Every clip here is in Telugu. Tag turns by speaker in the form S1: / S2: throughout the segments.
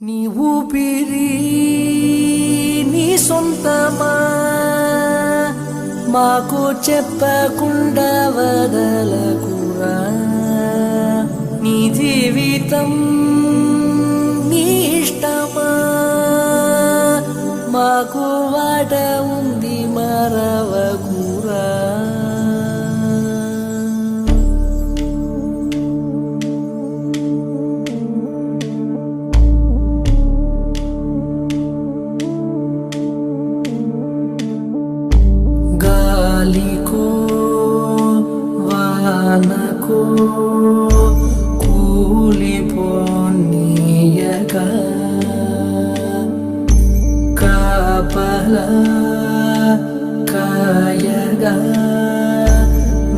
S1: నీ ఊపిరి నీ సొంతమా, మాకు చెప్పకుండా వదలకురా. నీ జీవితం నీ ఇష్టమా, మాకు వాట ఉంది మరవకురా. గాలికో వానకో కూలిపోనీయక కాపలా కాయగా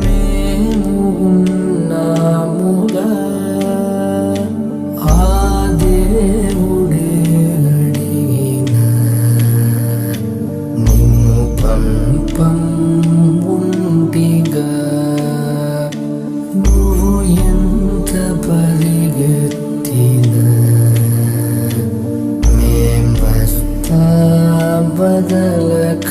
S1: మేము ఉన్నాముగా. ఆ దేవుడే అడిగిన నిన్ను పంపం ఉంటిగా. నువ్వు ఎంత పరిగెత్తినా మేం వస్తా బదలక.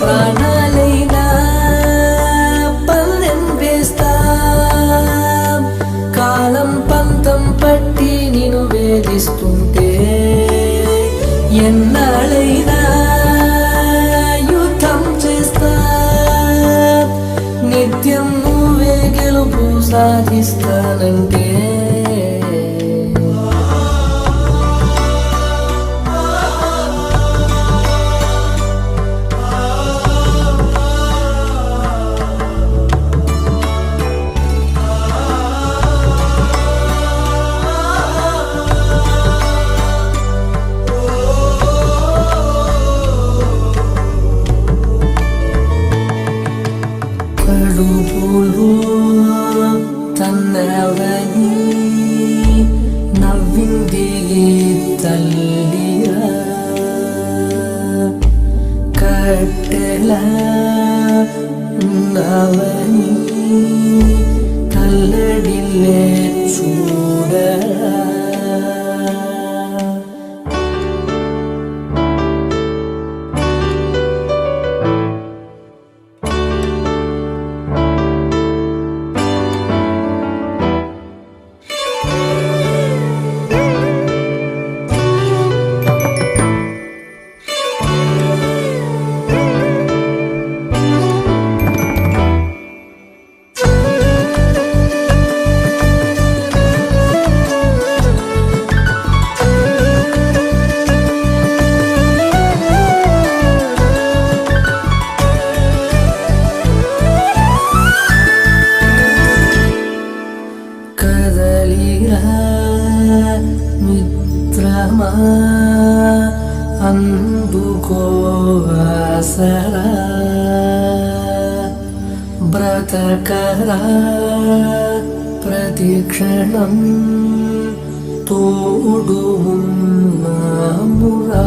S1: ప్రాణాలైనా పల్లెం వేస్తా, కాలం పంతం పట్టి నిన్ను వేధిస్తుంటే. ఎన్నాళ్ళైనా యుద్ధం చేస్తా, నిత్యం నువ్వే గెలుపు సాధిస్తానంటే. కడుపులో తన్నవని నవ్వింది తల్లిరా, కట్టెలా ఉన్నవని తల్లడిల్లే చూడరా. మిత్రమా అందుకో ఆసరా, బ్రతకరా ప్రతి క్షణం తోడు ఉన్నామురా.